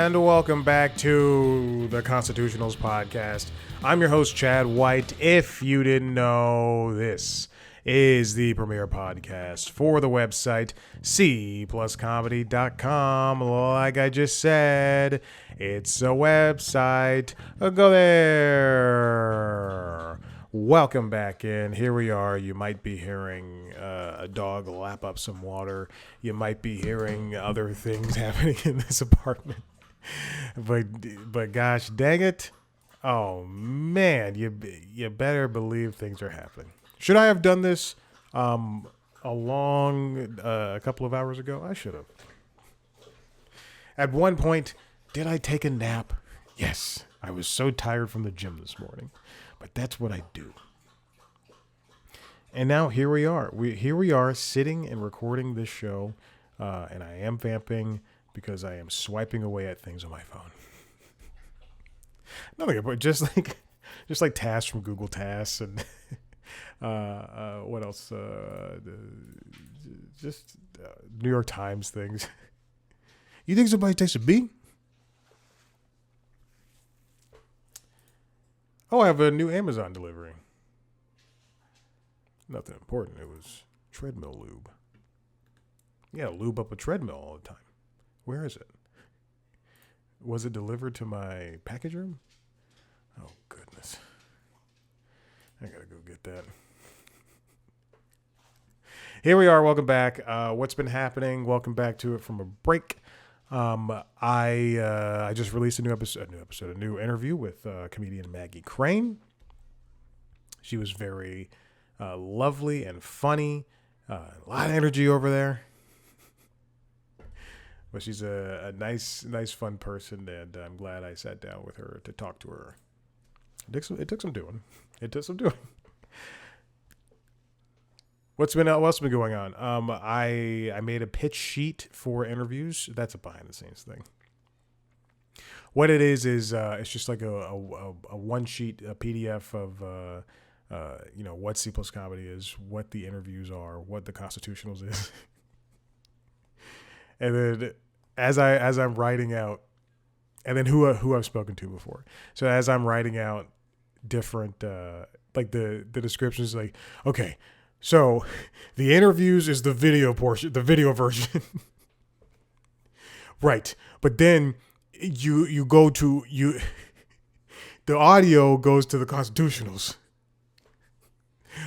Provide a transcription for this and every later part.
And welcome back to the Constitutionals podcast. I'm your host, Chad White. If you didn't know, this is the premier podcast for the website cpluscomedy.com. Like I just said, it's a website. Go there. Welcome back in. Here we are. You might be hearing a dog lap up some water. You might be hearing other things happening in this apartment. But gosh dang it. Oh man, you better believe things are happening. Should I have done this a couple of hours ago? I should have. At one point, did I take a nap? Yes. I was so tired from the gym this morning. But that's what I do. And now here we are. Here we are sitting and recording this show. And I am vamping because I am swiping away at things on my phone. Nothing about just like tasks from Google Tasks and what else? New York Times things. You think somebody takes a beat? Oh, I have a new Amazon delivery. Nothing important. It was treadmill lube. Yeah, lube up a treadmill all the time. Where is it? Was it delivered to my package room? Oh, goodness. I gotta go get that. Here we are. Welcome back. What's been happening? Welcome back to it from a break. I just released a new interview with comedian Maggie Crane. She was very lovely and funny. A lot of energy over there. But she's a nice, fun person, and I'm glad I sat down with her to talk to her. It took some doing. What's been going on? I made a pitch sheet for interviews. That's a behind the scenes thing. What it is it's just like a one sheet, a PDF of what C plus comedy is, what the interviews are, what the Constitutionals is, and then as I'm writing out, and then who I've spoken to before. So as I'm writing out different like the descriptions, like okay. So, the interviews is the video portion, the video version. Right. But then you go to the audio goes to the Constitutionals.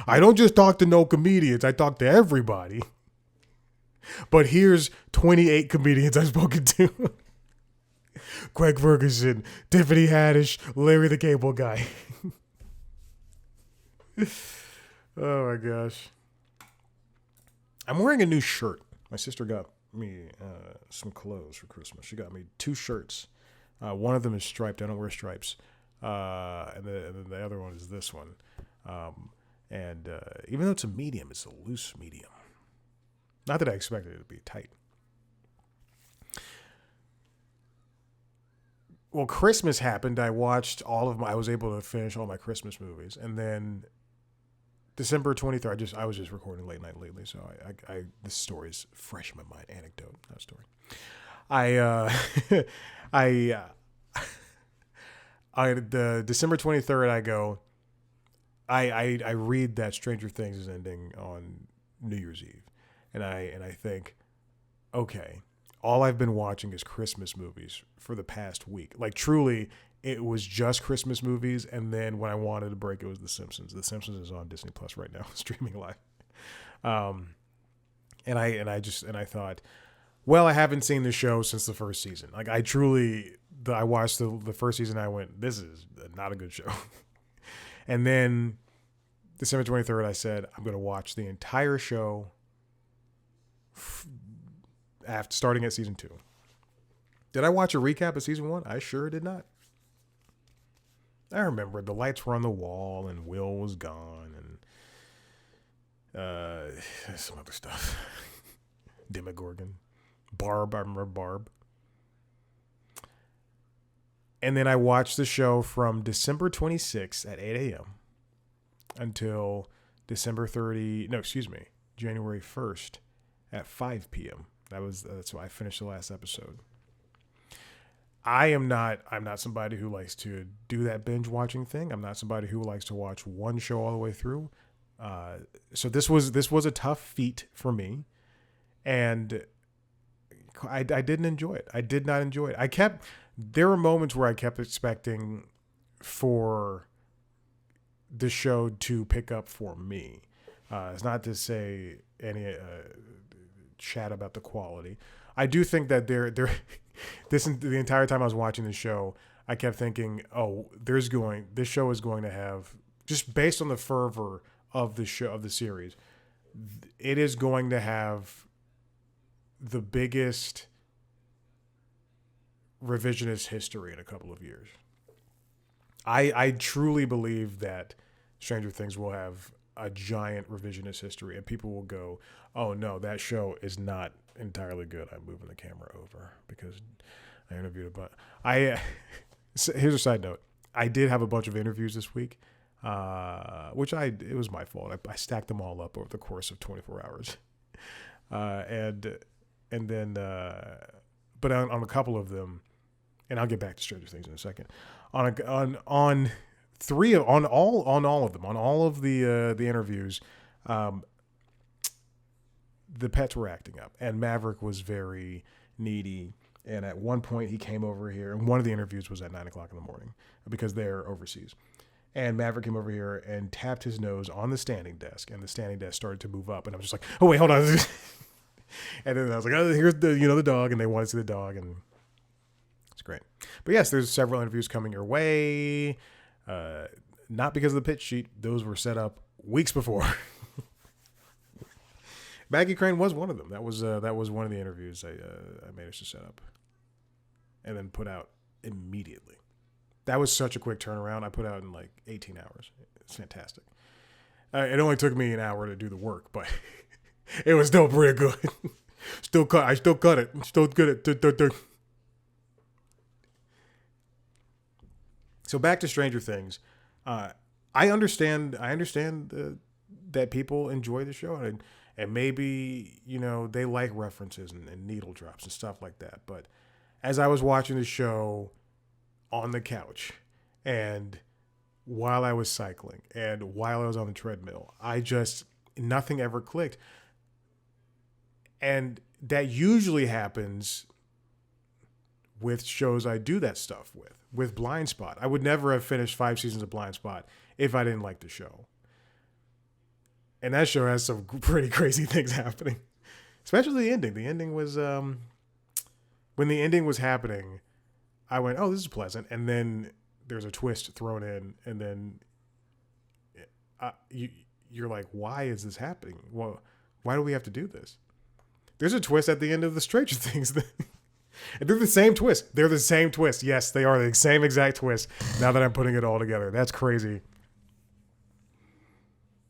I don't just talk to no comedians, I talk to everybody. But here's 28 comedians I've spoken to. Craig Ferguson, Tiffany Haddish, Larry the Cable Guy. Oh my gosh. I'm wearing a new shirt. My sister got me some clothes for Christmas. She got me 2 shirts. One of them is striped. I don't wear stripes. And then the other one is this one. And even though it's a medium, it's a loose medium. Not that I expected it to be tight. Well, Christmas happened. I was able to finish all my Christmas movies. And then December 23rd, I was just recording late night lately, so this story is fresh in my mind. Anecdote, not story. The December 23rd, I read that Stranger Things is ending on New Year's Eve, and I think, okay, all I've been watching is Christmas movies for the past week. Like truly, it was just Christmas movies, and then when I wanted a break, it was The Simpsons. The Simpsons is on Disney Plus right now, streaming live. And I thought, well, I haven't seen the show since the first season. Like I watched the first season. I went, this is not a good show. And then December 23rd, I said, I'm going to watch the entire show after starting at season 2. Did I watch a recap of season 1? I sure did not. I remember the lights were on the wall and Will was gone and some other stuff. Demogorgon. Barb, I remember Barb. And then I watched the show from December 26th at 8 a.m. until January 1st at 5 p.m. That's why I finished the last episode. I'm not somebody who likes to do that binge watching thing. I'm not somebody who likes to watch one show all the way through. So this was a tough feat for me, and I didn't enjoy it. I did not enjoy it. There were moments where I kept expecting for the show to pick up for me. It's not to say any chat about the quality. I do think that the entire time I was watching the show, I kept thinking, oh, this show is going to have, just based on the fervor of the series, it is going to have the biggest revisionist history in a couple of years. I truly believe that Stranger Things will have a giant revisionist history, and people will go, oh no, that show is not entirely good. I'm moving the camera over because I interviewed a bunch. Here's a side note. I did have a bunch of interviews this week, which it was my fault. I stacked them all up over the course of 24 hours. And then, but on a couple of them, and I'll get back to Stranger Things in a second. On all of the interviews, the pets were acting up, and Maverick was very needy. And at one point, he came over here, and one of the interviews was at 9:00 in the morning because they're overseas. And Maverick came over here and tapped his nose on the standing desk, and the standing desk started to move up. And I was just like, "Oh wait, hold on!" And then I was like, "Oh, here's the dog," and they wanted to see the dog, and it's great. But yes, there's several interviews coming your way. Not because of the pitch sheet; those were set up weeks before. Maggie Crane was one of them. That was one of the interviews I managed to set up, and then put out immediately. That was such a quick turnaround. I put out in like 18 hours. It's fantastic. It only took me an hour to do the work, but it was still pretty good. I still cut it. Still good at. So back to Stranger Things. I understand that people enjoy the show, and maybe they like references and needle drops and stuff like that. But as I was watching the show on the couch, and while I was cycling, and while I was on the treadmill, nothing ever clicked. And that usually happens with shows I do that stuff with. With Blind Spot, I would never have finished 5 seasons of Blind Spot if I didn't like the show. And that show has some pretty crazy things happening, especially the ending. The ending was when the ending was happening, I went, "Oh, this is pleasant," and then there's a twist thrown in, and then you're like, "Why is this happening? Well, why do we have to do this?" There's a twist at the end of the Stranger Things thing. And they're the same twist. They're the same twist. Yes, they are the same exact twist. Now that I'm putting it all together, that's crazy.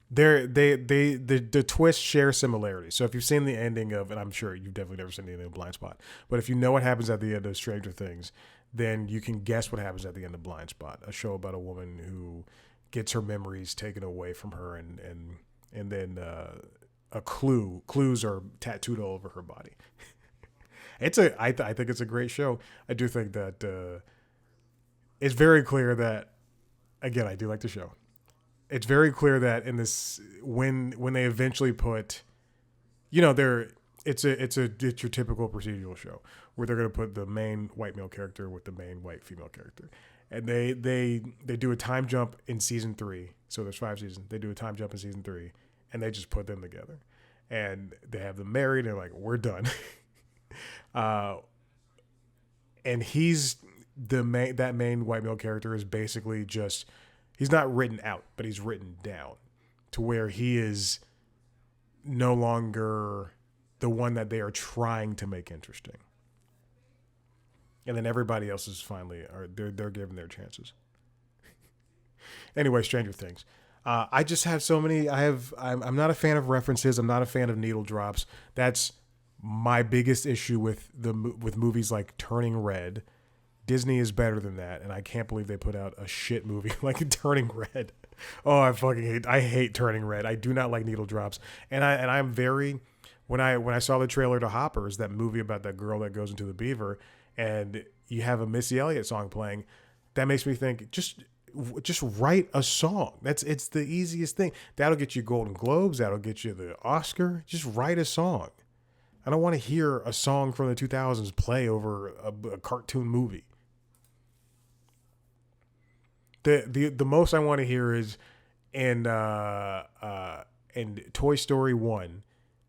The twists share similarities. So if you've seen the ending of, and I'm sure you've definitely never seen the ending of Blind Spot, but if you know what happens at the end of Stranger Things, then you can guess what happens at the end of Blind Spot, a show about a woman who gets her memories taken away from her, and then clues are tattooed all over her body. I think it's a great show. I do think that it's very clear that, again, I do like the show. It's very clear that in this, when they eventually put, it's your typical procedural show where they're going to put the main white male character with the main white female character, and they do a time jump in season 3. So there's 5 seasons. They do a time jump in season 3, and they just put them together, and they have them married, and they're like, we're done. And he's that main white male character is basically just, he's not written out, but he's written down to where he is no longer the one that they are trying to make interesting. And then everybody else is finally, they're given their chances. Anyway, Stranger Things. I just have so many. I'm not a fan of references. I'm not a fan of needle drops. That's my biggest issue with movies like Turning Red. Disney is better than that, and I can't believe they put out a shit movie like Turning Red. Oh, I hate Turning Red. I do not like needle drops, and I'm very, when I saw the trailer to Hoppers, that movie about that girl that goes into the beaver, and you have a Missy Elliott song playing. That makes me think, just write a song. It's the easiest thing. That'll get you Golden Globes. That'll get you the Oscar. Just write a song. I don't want to hear a song from the 2000s play over a cartoon movie. The most I want to hear is in Toy Story 1,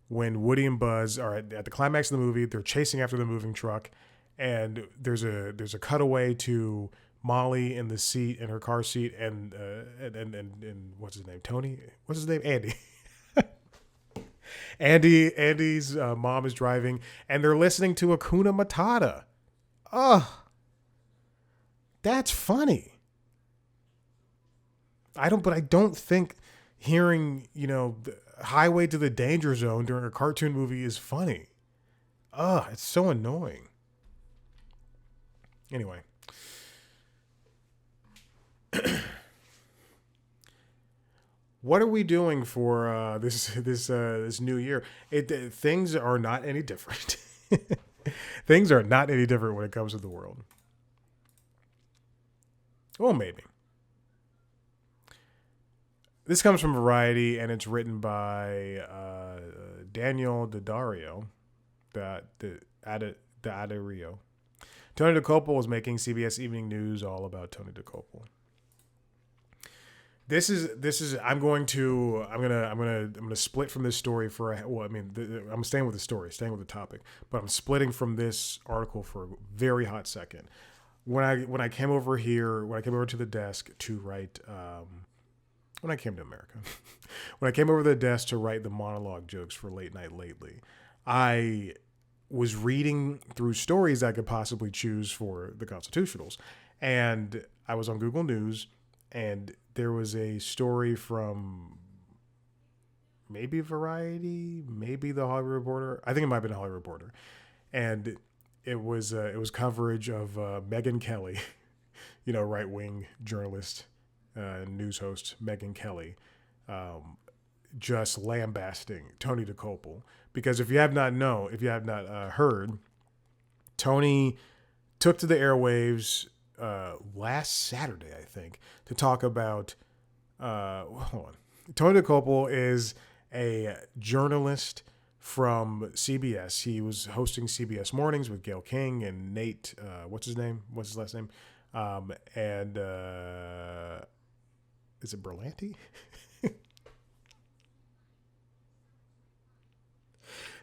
when Woody and Buzz are at the climax of the movie. They're chasing after the moving truck, and there's a cutaway to Molly in her car seat, and what's his name? Tony? What's his name? Andy. Andy's mom is driving, and they're listening to Hakuna Matata. Ugh. That's funny. I don't think hearing, the Highway to the Danger Zone during a cartoon movie is funny. Ugh, it's so annoying. Anyway. What are we doing for this new year? Things are not any different. Things are not any different when it comes to the world. Well, maybe. This comes from Variety, and it's written by Daniel Daddario. Daddario. Tony Dokopil is making CBS Evening News all about Tony Dokopil. This is I'm gonna split from this story I'm staying with the story, staying with the topic, but I'm splitting from this article for a very hot second. When I came over to the desk to write, when I came to America, when I came over to the desk to write the monologue jokes for Late Night Lately, I was reading through stories I could possibly choose for the Constitutionals, and I was on Google News, and there was a story from maybe Variety, maybe the Hollywood Reporter. I think it might have been the Hollywood Reporter. And it was coverage of Megyn Kelly, right-wing journalist, news host Megyn Kelly, just lambasting Tony Dokopil. Because if you have not heard, Tony took to the airwaves last Saturday, I think, to talk about. Hold on. Tony Dokopil is a journalist from CBS. He was hosting CBS Mornings with Gayle King and Nate. What's his name? What's his last name? And is it Berlanti?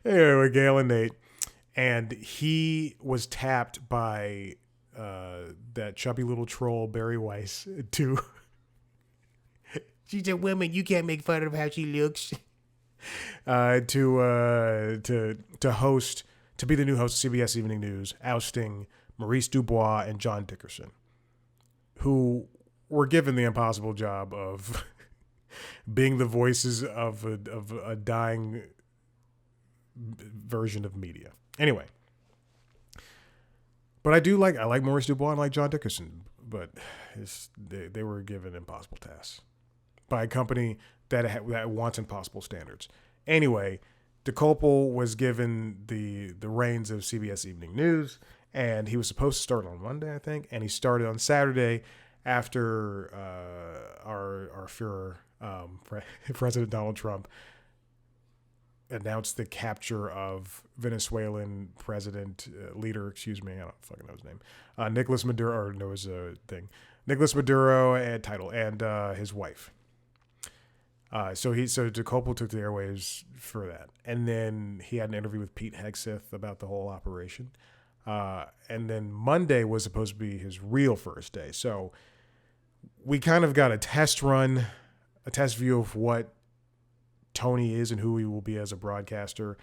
Anyway, Gayle and Nate, and he was tapped by that chubby little troll Barry Weiss to. She's a woman. You can't make fun of how she looks. To be the new host of CBS Evening News, ousting Maurice Dubois and John Dickerson, who were given the impossible job of being the voices of a dying version of media. Anyway. But I like Maurice Dubois and like John Dickerson, but they were given impossible tasks by a company that wants impossible standards. Anyway, Dokopil was given the reins of CBS Evening News, and he was supposed to start on Monday, I think, and he started on Saturday after our Führer, President Donald Trump, announced the capture of Venezuelan leader, I don't fucking know his name, Nicolas Maduro, Nicolas Maduro and his wife. So Dokopil took the airwaves for that, and then he had an interview with Pete Hegseth about the whole operation, and then Monday was supposed to be his real first day. So we kind of got a test view of what Tony is and who he will be as a broadcaster.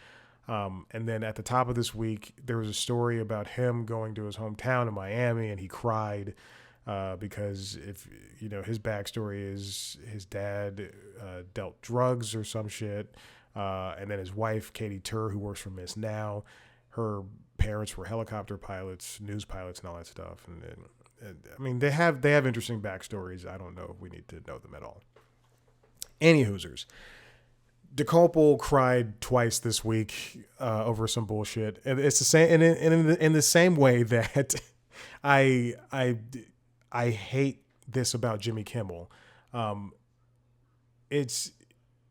And then at the top of this week, there was a story about him going to his hometown in Miami, and he cried because his backstory is his dad dealt drugs or some shit. And then his wife, Katie Tur, who works for Miss Now, her parents were helicopter pilots, news pilots, and all that stuff. And they have interesting backstories. I don't know if we need to know them at all. Any Hoosers. Dokopil cried twice this week over some bullshit, and it's the same. And in the same way that I I I hate this about Jimmy Kimmel. Um, it's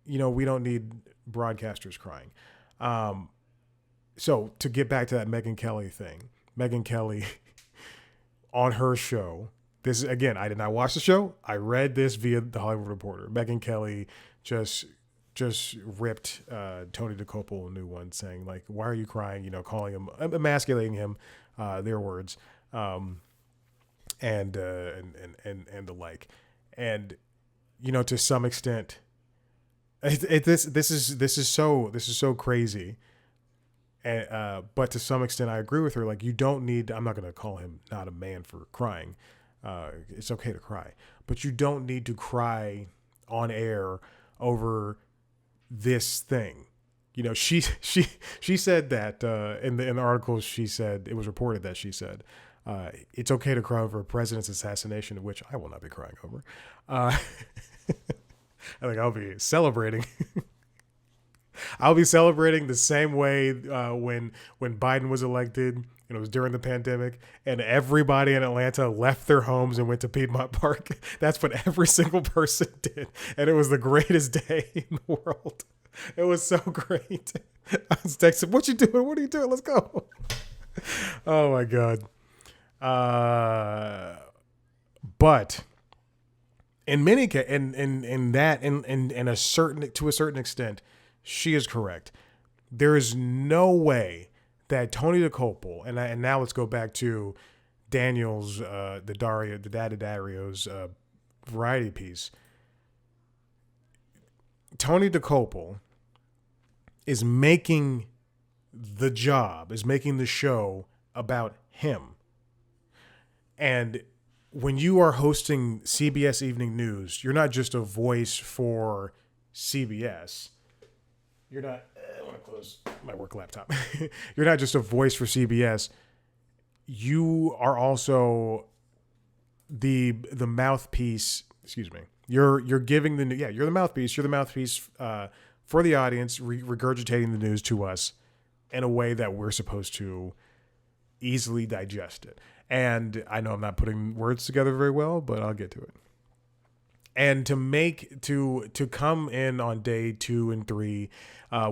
we don't need broadcasters crying. Um, so to get back to that Megyn Kelly thing, Megyn Kelly on her show. This again, I did not watch the show. I read this via the Hollywood Reporter. Megyn Kelly just just ripped Tony Dokopil a new one, saying like, "Why are you crying?" Calling him, emasculating him, their words, and the like, and to some extent, this is so crazy. And, but to some extent, I agree with her. Like, you don't need. I'm not going to call him not a man for crying. It's okay to cry, but you don't need to cry on air over this thing. She said that in the article. She said it was reported that she said it's okay to cry over a president's assassination, which I will not be crying over. I think I'll be celebrating. I'll be celebrating the same way when Biden was elected, and it was during the pandemic, and everybody in Atlanta left their homes and went to Piedmont Park. That's what every single person did, and it was the greatest day in the world. It was so great. I was texting, "What you doing? What are you doing? Let's go!" Oh my god. But in many cases, in a certain to a certain extent, she is correct. There is no way that Tony Dokopil and now let's go back to Daniel's the Daddy Dario's variety piece. Tony Dokopil is making the show about him. And when you are hosting CBS Evening News, you're not just a voice for CBS. You're not. I want to close my work laptop. You're not just a voice for CBS. You are also the mouthpiece. Excuse me. You're giving you're the mouthpiece. You're the mouthpiece for the audience, regurgitating the news to us in a way that we're supposed to easily digest it. And I know I'm not putting words together very well, but I'll get to it. And to come in on day 2 and 3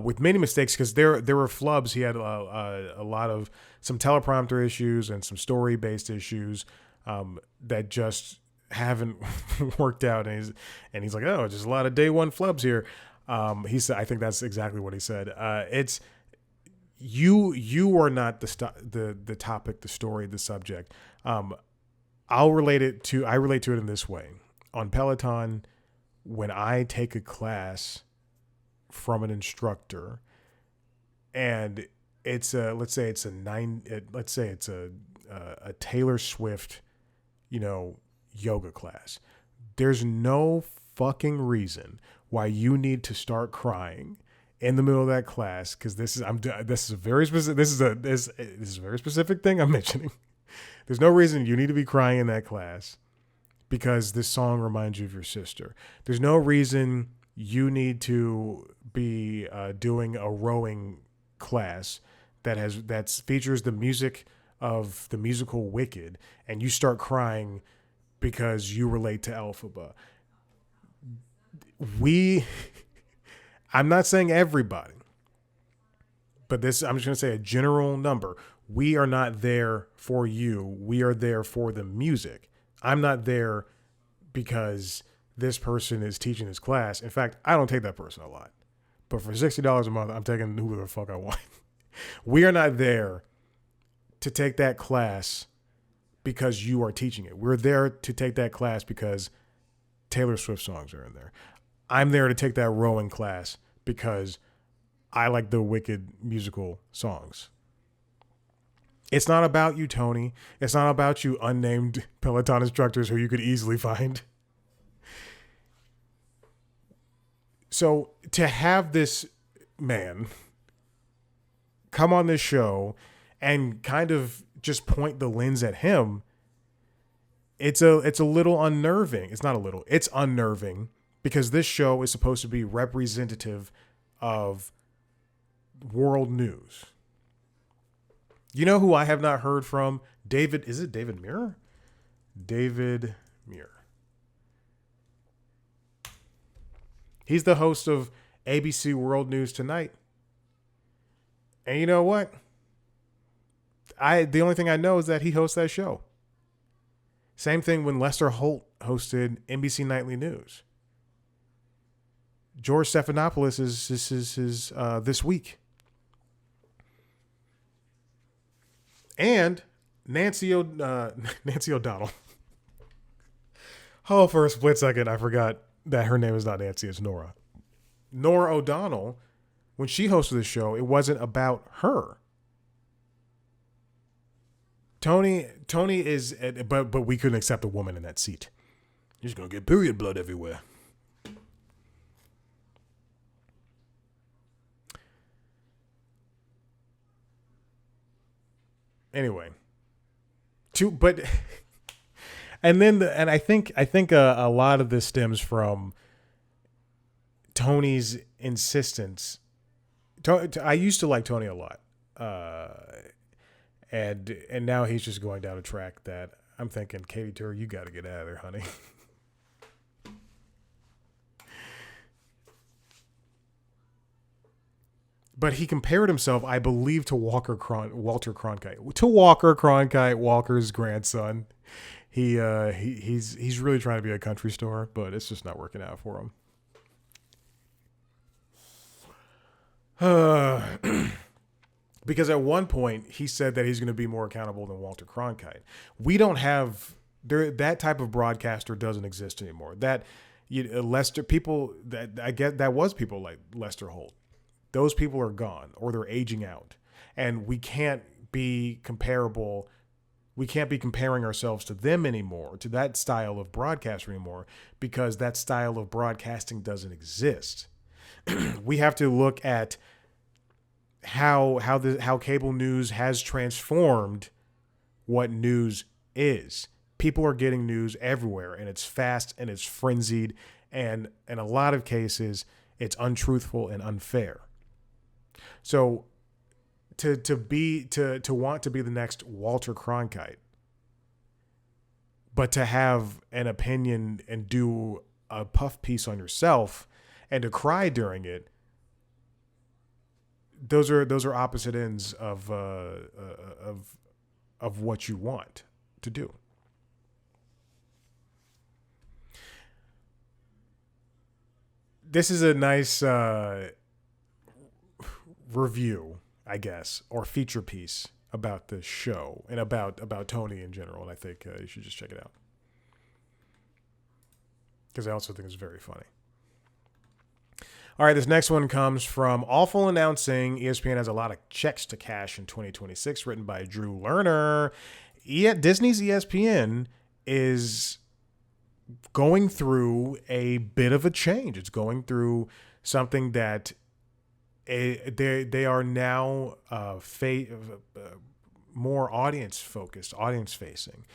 with many mistakes, because there were flubs. He had a lot of some teleprompter issues and some story based issues that just haven't worked out. And he's like, oh, just a lot of day 1 flubs here. He said, I think that's exactly what he said. It's you are not the topic, the story, the subject. I relate to it in this way. On Peloton, when I take a class from an instructor, and let's say it's a Taylor Swift, yoga class. There's no fucking reason why you need to start crying in the middle of that class, because this is a very specific thing I'm mentioning. There's no reason you need to be crying in that class because this song reminds you of your sister. There's no reason you need to be doing a rowing class that features the music of the musical Wicked, and you start crying because you relate to Elphaba. I'm not saying everybody, but I'm just going to say a general number. We are not there for you. We are there for the music. I'm not there because this person is teaching this class. In fact, I don't take that person a lot. But for $60 a month, I'm taking who the fuck I want. We are not there to take that class because you are teaching it. We're there to take that class because Taylor Swift songs are in there. I'm there to take that rowing class because I like the Wicked musical songs. It's not about you, Tony. It's not about you unnamed Peloton instructors who you could easily find. So to have this man come on this show and kind of just point the lens at him, it's a little unnerving. It's not a little. It's unnerving because this show is supposed to be representative of world news. You know who I have not heard from David, is it David Muir? David Muir. He's the host of ABC World News Tonight. And you know what? The only thing I know is that he hosts that show. Same thing when Lester Holt hosted NBC Nightly News. George Stephanopoulos is this week. And Nancy O'Donnell. Oh, for a split second, I forgot that her name is not Nancy, it's Nora. Nora O'Donnell, when she hosted the show, it wasn't about her. Tony is, but we couldn't accept a woman in that seat. You're just gonna get period blood everywhere. Anyway, and I think a lot of this stems from Tony's insistence. I used to like Tony a lot, and now he's just going down a track that I'm thinking, Katie Tur, you got to get out of there, honey. But he compared himself, I believe, to Walter Cronkite. To Walker Cronkite, Walker's grandson. He's really trying to be a country star, but it's just not working out for him. Because at one point he said that he's going to be more accountable than Walter Cronkite. We don't have that type of broadcaster doesn't exist anymore. Lester people that I get that was people like Lester Holt. Those people are gone or they're aging out, and we can't be comparable. We can't be comparing ourselves to them anymore, to that style of broadcaster anymore, because that style of broadcasting doesn't exist. We have to look at how cable news has transformed what news is. People are getting news everywhere, and it's fast and it's frenzied, and in a lot of cases, it's untruthful and unfair. So to want to be the next Walter Cronkite, but to have an opinion and do a puff piece on yourself and to cry during it, those are opposite ends of what you want to do. This is a nice review, I guess, or feature piece about the show and about Tony in general, and I think you should just check it out because I also think it's very funny. All right, this next one comes from Awful Announcing. ESPN has a lot of checks to cash in 2026, written by Drew Lerner. Disney's ESPN is going through a bit of a change. It's going through something that they are now more audience focused, audience facing.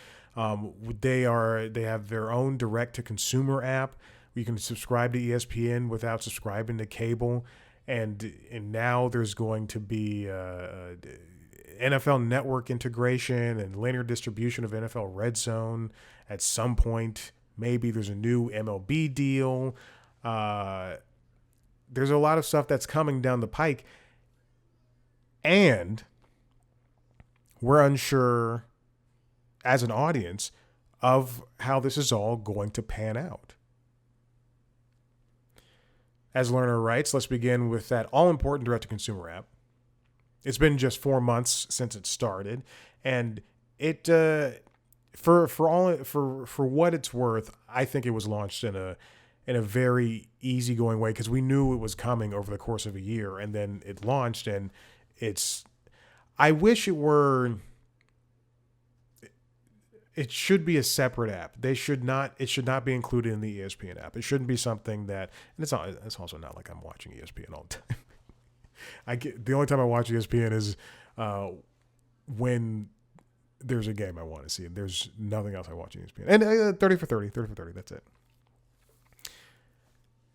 They have their own direct to consumer app. You can subscribe to ESPN without subscribing to cable, and now there's going to be NFL Network integration and linear distribution of NFL Red Zone at some point. Maybe there's a new MLB deal. There's a lot of stuff that's coming down the pike, and we're unsure as an audience of how this is all going to pan out. As Lerner writes, let's begin with that all-important direct-to-consumer app. It's been just 4 months since it started, and it for what it's worth, I think it was launched in a very easygoing way because we knew it was coming over the course of a year, and then it launched, and I wish it were. It should be a separate app. It should not be included in the ESPN app. It shouldn't be something that, and it's also not like I'm watching ESPN all the time. The only time I watch ESPN is when there's a game I want to see. There's nothing else I watch on ESPN. And 30 for 30, that's it.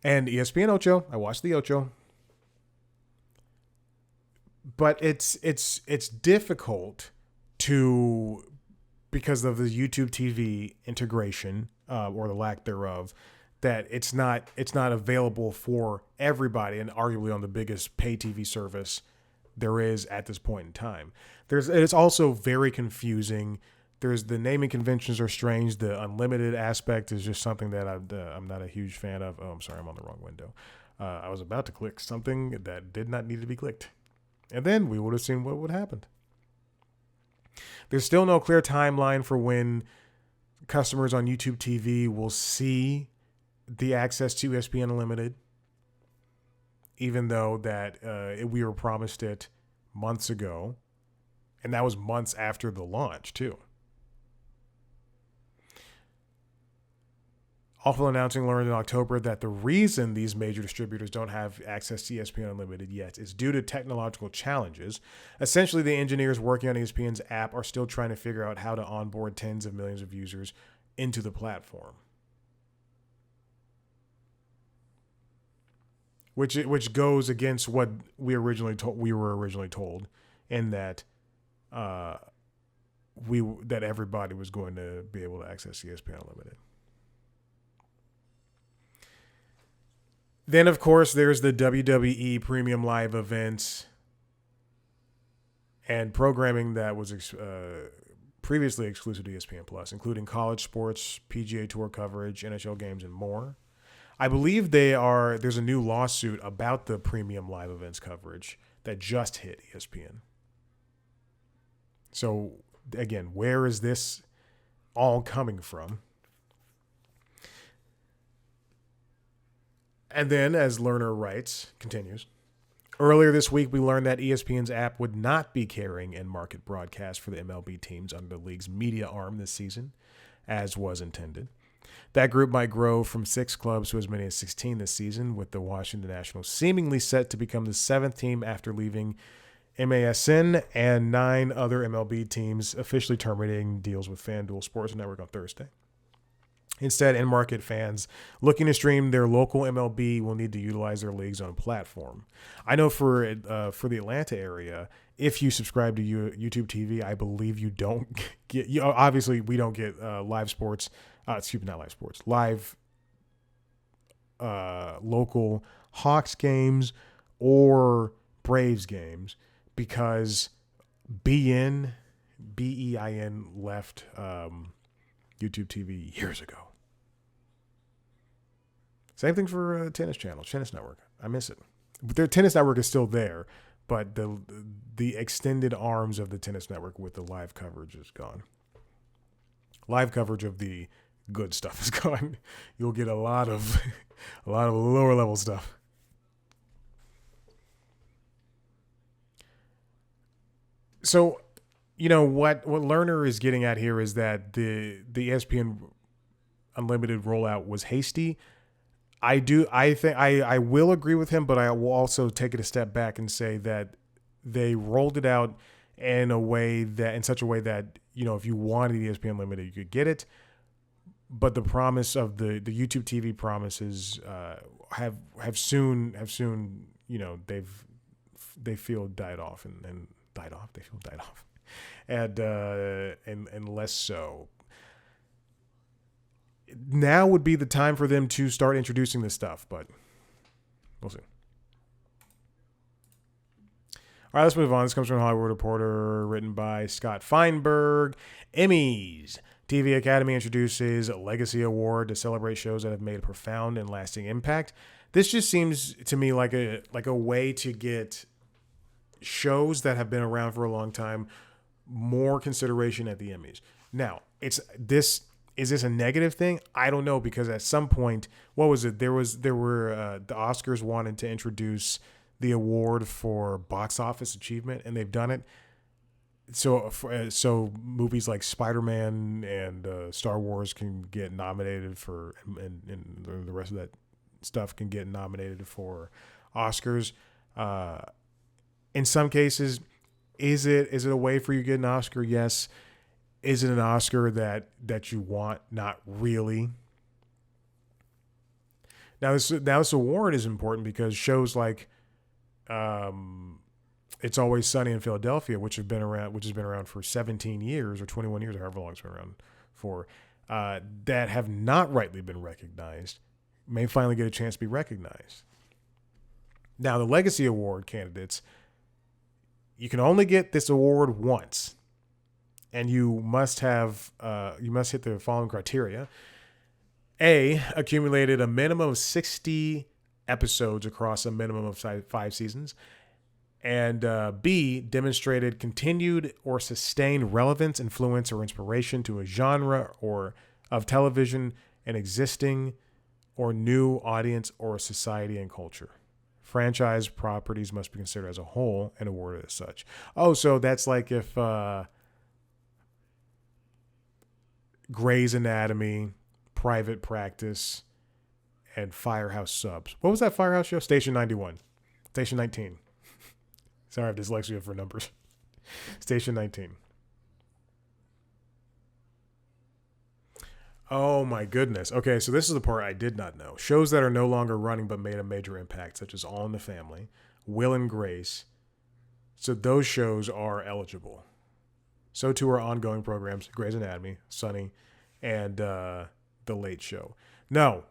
And ESPN Ocho, I watch the Ocho. But it's difficult to because of the YouTube TV integration or the lack thereof, that it's not available for everybody, and arguably on the biggest pay TV service there is at this point in time. It's also very confusing. There's the naming conventions are strange. The unlimited aspect is just something that I'm not a huge fan of. Oh, I'm sorry, I'm on the wrong window. I was about to click something that did not need to be clicked, and then we would have seen what would happen. There's still no clear timeline for when customers on YouTube TV will see the access to ESPN Unlimited, even though that we were promised it months ago, and that was months after the launch too. Awful Announcing learned in October that the reason these major distributors don't have access to ESPN Unlimited yet is due to technological challenges. Essentially, the engineers working on ESPN's app are still trying to figure out how to onboard tens of millions of users into the platform. Which goes against what we were originally told, in that that everybody was going to be able to access ESPN Unlimited. Then, of course, there's the WWE Premium Live events and programming that was previously exclusive to ESPN Plus, including college sports, PGA Tour coverage, NHL games, and more. I believe there's a new lawsuit about the Premium Live events coverage that just hit ESPN. So, again, where is this all coming from? And then, as Lerner writes, continues, earlier this week, we learned that ESPN's app would not be carrying in-market broadcasts for the MLB teams under the league's media arm this season, as was intended. That group might grow from 6 clubs to as many as 16 this season, with the Washington Nationals seemingly set to become the 7th team after leaving MASN, and 9 other MLB teams officially terminating deals with FanDuel Sports Network on Thursday. Instead, in-market fans looking to stream their local MLB will need to utilize their league's own platform. I know for the Atlanta area, if you subscribe to YouTube TV, I believe you don't get. Obviously, we don't get live sports. Not live sports. Live local Hawks games or Braves games, because BEIN left YouTube TV years ago. Same thing for Tennis Channel, Tennis Network. I miss it. Their Tennis Network is still there, but the extended arms of the Tennis Network with the live coverage is gone. Live coverage of the good stuff is gone. You'll get a lot of lower level stuff. So, what Lerner is getting at here is that the ESPN Unlimited rollout was hasty. I think I will agree with him, but I will also take it a step back and say that they rolled it out in such a way that, if you wanted ESPN Unlimited, you could get it. But the promise of the YouTube TV promises have soon they feel died off and died off. They feel died off, and less so. Now would be the time for them to start introducing this stuff, but we'll see. All right, let's move on. This comes from Hollywood Reporter, written by Scott Feinberg. Emmys. TV Academy introduces a Legacy Award to celebrate shows that have made a profound and lasting impact. This just seems to me like a way to get shows that have been around for a long time more consideration at the Emmys. Now, is this a negative thing? I don't know, because at some point, what was it? There were the Oscars wanted to introduce the award for box office achievement, and they've done it. So movies like Spider-Man and Star Wars can get nominated for, and the rest of that stuff can get nominated for Oscars. In some cases, is it a way for you to get an Oscar? Yes. Is it an Oscar that you want? Not really. Now this award is important because shows like It's Always Sunny in Philadelphia, which has been around for 17 years or 21 years, or however long it's been around for, that have not rightly been recognized, may finally get a chance to be recognized. Now, the Legacy Award candidates, you can only get this award once, and you must hit the following criteria: A, accumulated a minimum of 60 episodes across a minimum of 5 seasons, and B, demonstrated continued or sustained relevance, influence, or inspiration to a genre or of television, an existing or new audience, or society and culture. Franchise properties must be considered as a whole and awarded as such. Oh, so that's like if Grey's Anatomy, Private Practice, and Firehouse Subs. What was that Firehouse show? Station 91. Station 19. Sorry, I have dyslexia for numbers. Station 19. Oh my goodness. Okay, so this is the part I did not know. Shows that are no longer running but made a major impact, such as All in the Family, Will and Grace. So those shows are eligible. So too are ongoing programs, Grey's Anatomy, Sunny, and The Late Show. No,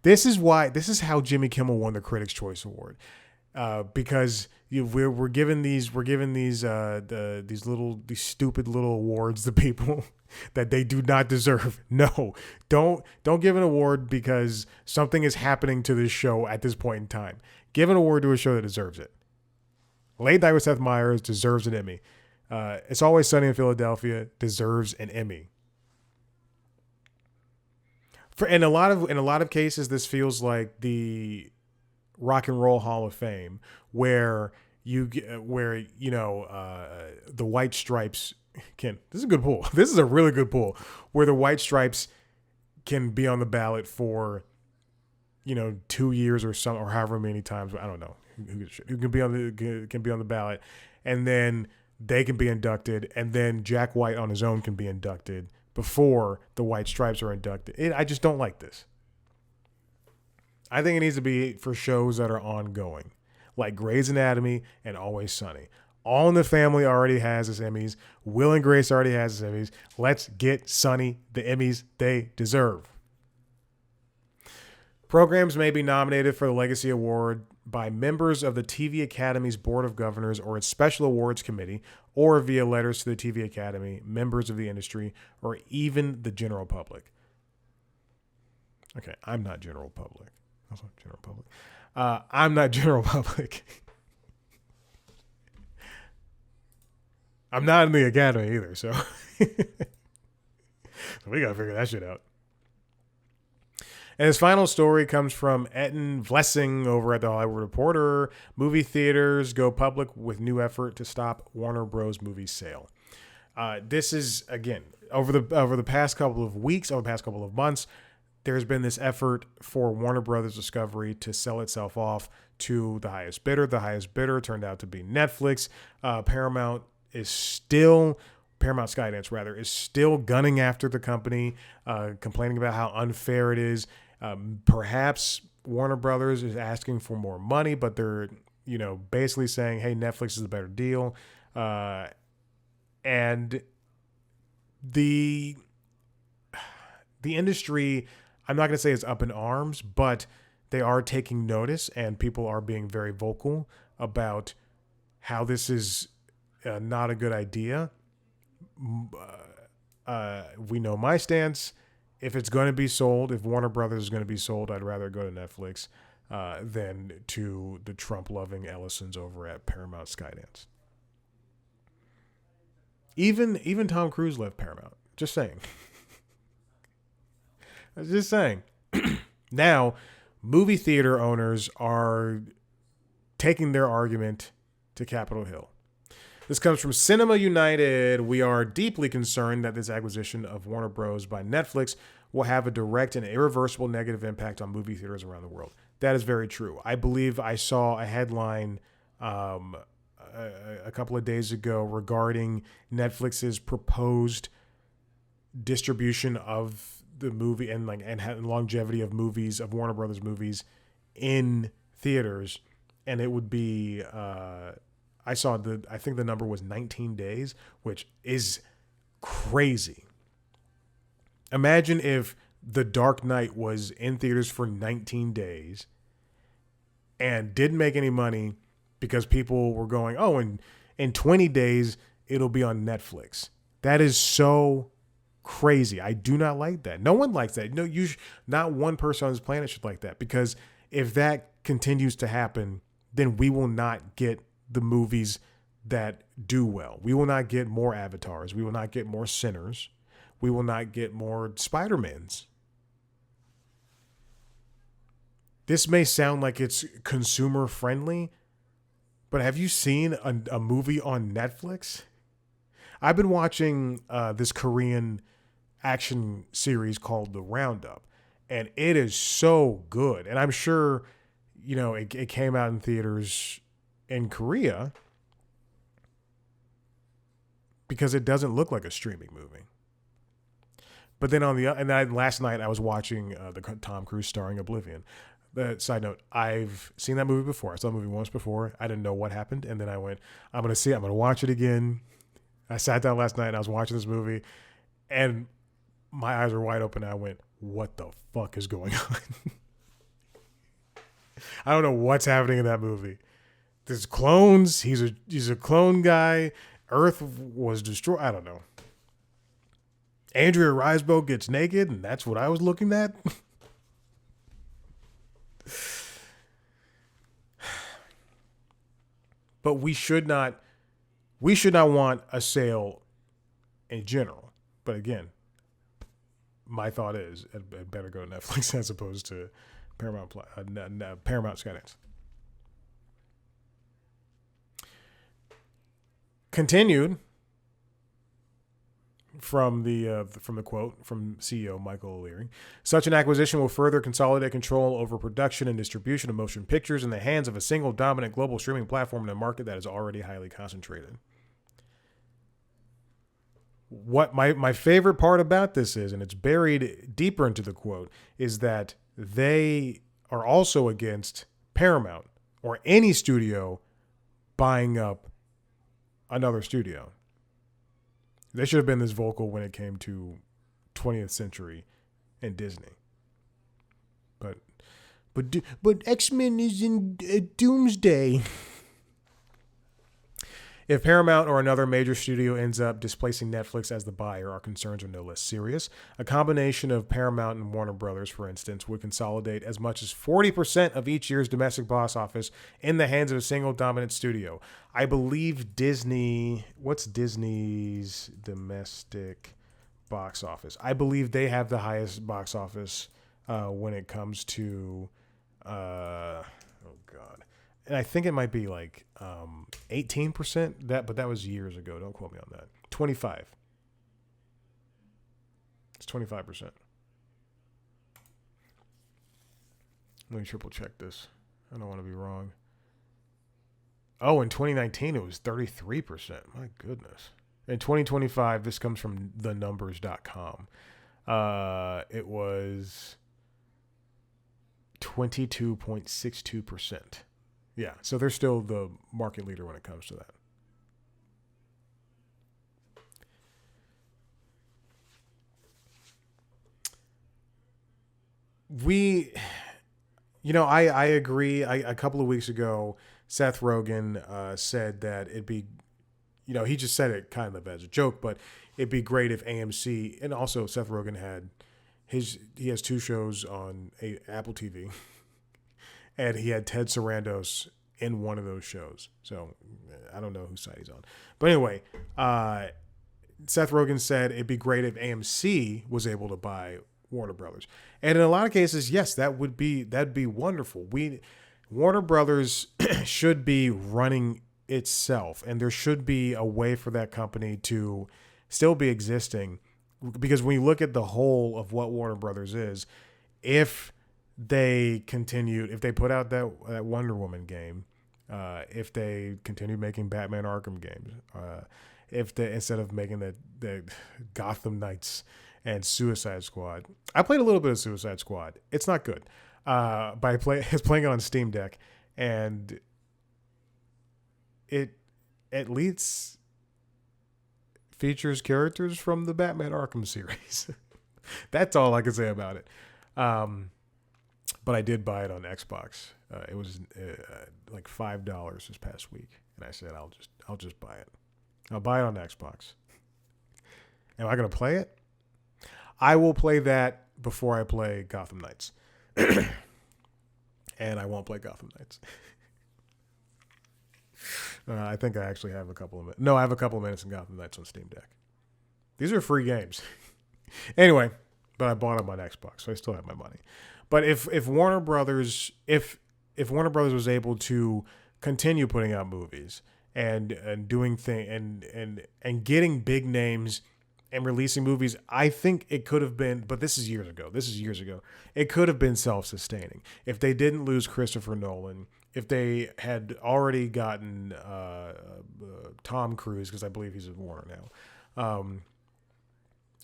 this is how Jimmy Kimmel won the Critics' Choice Award. Because we're given these stupid little awards to people that they do not deserve. No, don't give an award because something is happening to this show at this point in time. Give an award to a show that deserves it. Late Night with Seth Meyers deserves an Emmy. It's Always Sunny in Philadelphia deserves an Emmy. In a lot of cases, this feels like the Rock and Roll Hall of Fame, where the White Stripes can. This is a good pool. This is a really good pool, where the White Stripes can be on the ballot for 2 years or however many times. I don't know who can be on the ballot, and then they can be inducted, and then Jack White on his own can be inducted before the White Stripes are inducted. I just don't like this. I think it needs to be for shows that are ongoing, like Grey's Anatomy and Always Sunny. All in the Family already has its Emmys. Will and Grace already has its Emmys. Let's get Sunny the Emmys they deserve. Programs may be nominated for the Legacy Award by members of the TV Academy's Board of Governors or its Special Awards Committee, or via letters to the TV Academy, members of the industry, or even the general public. Okay, I'm not general public. Also general public. I'm not general public. I'm not in the Academy either, so we got to figure that shit out. And his final story comes from Etten Vlessing over at the Hollywood Reporter. Movie theaters go public with new effort to stop Warner Bros. Movie sale. This is, again, over the past couple of weeks, over the past couple of months, there's been this effort for Warner Brothers Discovery to sell itself off to the highest bidder. The highest bidder turned out to be Netflix. Paramount Skydance rather, is still gunning after the company, complaining about how unfair it is. Perhaps Warner Brothers is asking for more money, but they're, basically saying, hey, Netflix is a better deal. And the industry, I'm not going to say it's up in arms, but they are taking notice, and people are being very vocal about how this is not a good idea. We know my stance. If it's going to be sold, if Warner Brothers is going to be sold, I'd rather go to Netflix than to the Trump-loving Ellisons over at Paramount Skydance. Even Tom Cruise left Paramount. Just saying. I was just saying. Now, movie theater owners are taking their argument to Capitol Hill. This comes from Cinema United. We are deeply concerned that this acquisition of Warner Bros. By Netflix will have a direct and irreversible negative impact on movie theaters around the world. That is very true. I believe I saw a headline a couple of days ago regarding Netflix's proposed distribution of the movie and longevity of movies, of Warner Brothers movies in theaters. and it would be I think the number was 19 days, which is crazy. Imagine if The Dark Knight was in theaters for 19 days and didn't make any money because people were going, oh, and in 20 days, it'll be on Netflix. That is so crazy. I do not like that. No one likes that. No, not one person on this planet should like that, because if that continues to happen, then we will not get the movies that do well. We will not get more Avatars. We will not get more Sinners. We will not get more Spider-Mans. This may sound like it's consumer friendly, but have you seen a movie on Netflix? I've been watching this Korean action series called The Roundup, and it is so good. And I'm sure, it came out in theaters in Korea because it doesn't look like a streaming movie. But then last night I was watching the Tom Cruise starring Oblivion. The side note, I've seen that movie before. I saw the movie once before. I didn't know what happened. And then I went, I'm going to watch it again. I sat down last night and I was watching this movie and my eyes were wide open. I went, what the fuck is going on? I don't know what's happening in that movie. There's clones. He's a clone guy. Earth was destroyed. I don't know. Andrea Riseborough gets naked, and that's what I was looking at. But we should not want a sale in general. But again, my thought is it better go to Netflix as opposed to Paramount Skydance. Continued from the quote from CEO Michael O'Leary. Such an acquisition will further consolidate control over production and distribution of motion pictures in the hands of a single dominant global streaming platform in a market that is already highly concentrated. What my favorite part about this is, and it's buried deeper into the quote, is that they are also against Paramount or any studio buying up another studio. They should have been this vocal when it came to 20th Century and Disney. But X-Men is in Doomsday. If Paramount or another major studio ends up displacing Netflix as the buyer, our concerns are no less serious. A combination of Paramount and Warner Brothers, for instance, would consolidate as much as 40% of each year's domestic box office in the hands of a single dominant studio. I believe Disney, what's Disney's domestic box office? I believe they have the highest box office when it comes to, oh God. And I think it might be like 18%. But that was years ago. Don't quote me on that. 25. It's 25%. Let me triple check this. I don't want to be wrong. Oh, in 2019 it was 33%. My goodness. In 2025, this comes from thenumbers.com. It was 22.62%. Yeah, so they're still the market leader when it comes to that. I agree. A couple of weeks ago, Seth Rogen said that it'd be, he just said it kind of as a joke, but it'd be great if AMC, and also Seth Rogen he has two shows on Apple TV. And he had Ted Sarandos in one of those shows. So I don't know whose side he's on. But anyway, Seth Rogen said it'd be great if AMC was able to buy Warner Brothers. And in a lot of cases, yes, that'd be wonderful. Warner Brothers should be running itself, and there should be a way for that company to still be existing. Because when you look at the whole of what Warner Brothers is, if they put out that Wonder Woman game, if they continue making Batman Arkham games, if they, instead of making the Gotham Knights and Suicide Squad. I played a little bit of Suicide Squad. It's not good. But it's playing it on Steam Deck, and it at least features characters from the Batman Arkham series. That's all I can say about it. But I did buy it on Xbox. It was like $5 this past week, and I said I'll just buy it. I'll buy it on Xbox. Am I gonna play it? I will play that before I play Gotham Knights, and I won't play Gotham Knights. I think I actually have a couple of minutes. No, I have a couple of minutes in Gotham Knights on Steam Deck. These are free games. Anyway, but I bought them on Xbox, so I still have my money. But if Warner Brothers Warner Brothers was able to continue putting out movies and doing and getting big names and releasing movies, I think it could have been, but this is years ago. It could have been self-sustaining if they didn't lose Christopher Nolan, if they had already gotten Tom Cruise, because I believe he's at Warner now,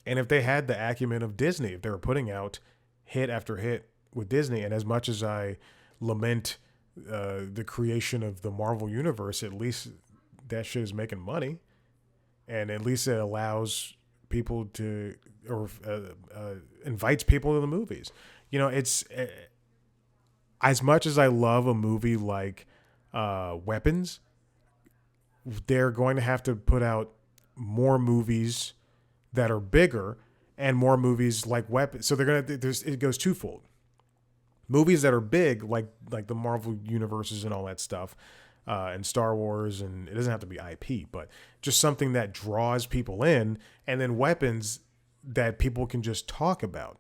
and if they had the acumen of Disney, if they were putting out hit after hit with Disney. And as much as I lament the creation of the Marvel Universe, at least that shit is making money, and at least it allows people to, or invites people to the movies. It's as much as I love a movie like Weapons, they're going to have to put out more movies that are bigger and more movies like Weapons. So it goes twofold. Movies that are big, like the Marvel universes and all that stuff, and Star Wars, and it doesn't have to be IP, but just something that draws people in, and then Weapons that people can just talk about.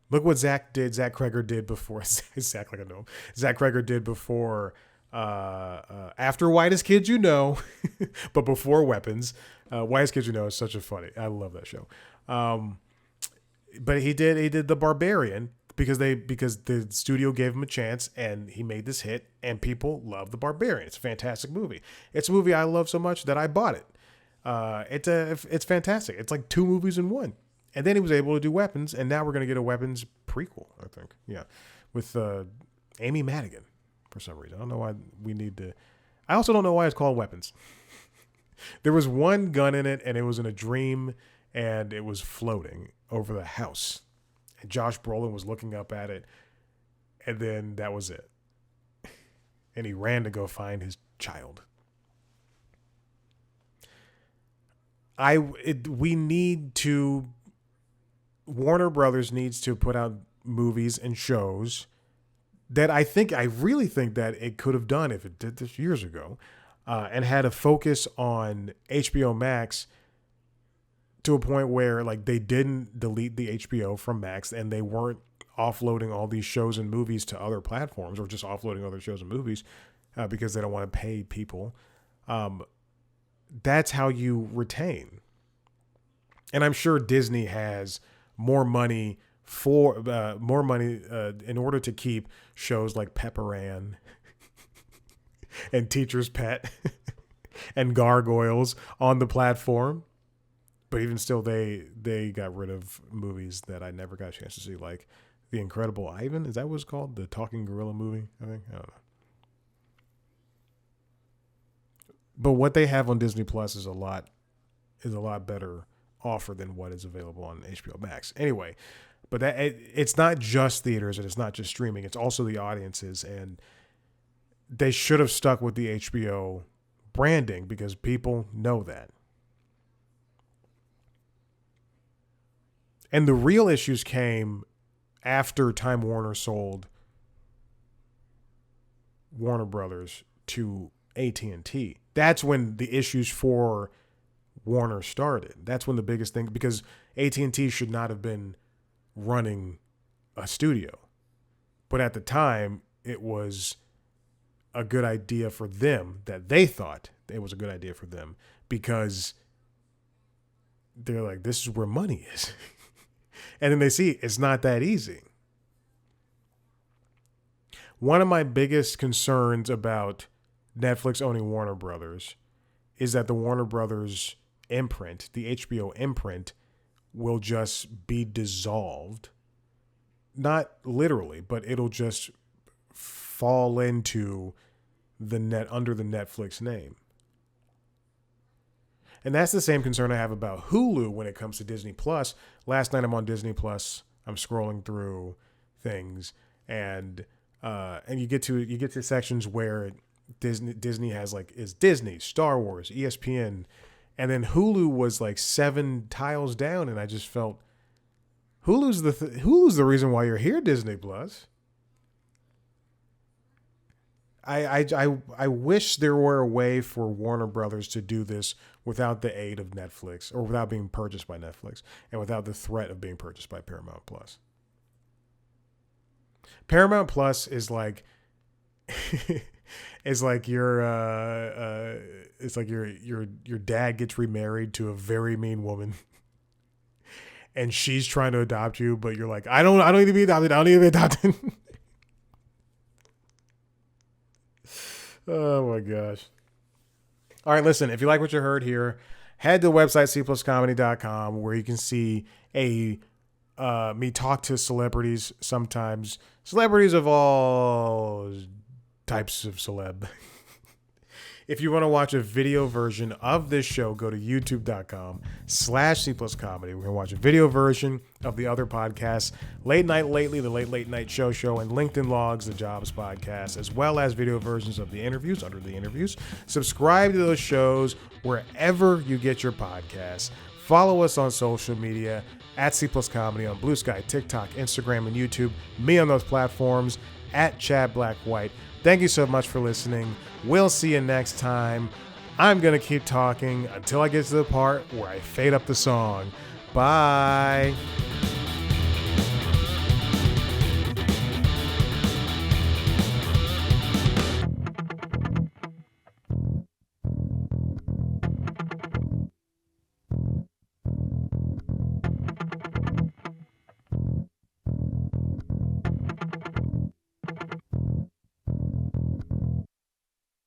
Look what Zach Kreger did before. Zach Kreger did before, after Whitest Kids You Know, but before Weapons. Whitest Kids You Know is such a funny. I love that show. But he did The Barbarian because the studio gave him a chance, and he made this hit, and people love The Barbarian. It's a fantastic movie. It's a movie I love so much that I bought it. It's fantastic. It's like two movies in one. And then he was able to do Weapons, and now we're going to get a Weapons prequel, I think. Yeah. With Amy Madigan for some reason. I don't know why we need to. I also don't know why it's called Weapons. There was one gun in it, and it was in a dream, and it was floating over the house. And Josh Brolin was looking up at it, and then that was it. And he ran to go find his child. Warner Brothers needs to put out movies and shows that I really think that it could have done if it did this years ago, and had a focus on HBO Max to a point where like they didn't delete the HBO from Max, and they weren't offloading all these shows and movies to other platforms, or just offloading other shows and movies because they don't want to pay people. That's how you retain. And I'm sure Disney has more money in order to keep shows like Pepper Ann and Teacher's Pet and Gargoyles on the platform. But even still, they got rid of movies that I never got a chance to see, like The Incredible Ivan. Is that what it's called? The talking gorilla movie, I think. I don't know. But what they have on Disney Plus is a lot better offer than what is available on HBO Max. Anyway, but it's not just theaters, and it's not just streaming. It's also the audiences, and they should have stuck with the HBO branding because people know that. And the real issues came after Time Warner sold Warner Brothers to AT&T. That's when the issues for Warner started. That's when the biggest thing, because AT&T should not have been running a studio. But at the time, it was a good idea for them, that they thought it was a good idea for them, because they're like, this is where money is. And then they see it's not that easy. One of my biggest concerns about Netflix owning Warner Brothers is that the Warner Brothers imprint, the HBO imprint, will just be dissolved. Not literally, but it'll just fall into under the Netflix name. And that's the same concern I have about Hulu when it comes to Disney Plus. Last night I'm on Disney Plus. I'm scrolling through things, and you get to sections where Disney has like is Disney, Star Wars, ESPN, and then Hulu was like 7 tiles down, and I just felt Hulu's the reason why you're here, Disney Plus. I wish there were a way for Warner Brothers to do this without the aid of Netflix, or without being purchased by Netflix, and without the threat of being purchased by Paramount Plus. Paramount Plus is like it's like your dad gets remarried to a very mean woman. And she's trying to adopt you, but you're like, I don't need to be adopted. I don't need to be adopted. Oh my gosh. All right, listen, if you like what you heard here, head to the website cpluscomedy.com, where you can see me talk to celebrities sometimes. Celebrities of all types of celeb. If you want to watch a video version of this show, go to youtube.com/cpluscomedy. We're going to watch a video version of the other podcasts, Late Night Lately, the Late Night Show, and LinkedIn Logs, the Jobs podcast, as well as video versions of the interviews, under the interviews. Subscribe to those shows wherever you get your podcasts. Follow us on social media at cpluscomedy on Blue Sky, TikTok, Instagram, and YouTube. Me on those platforms at Chad Black White. Thank you so much for listening. We'll see you next time. I'm going to keep talking until I get to the part where I fade up the song. Bye.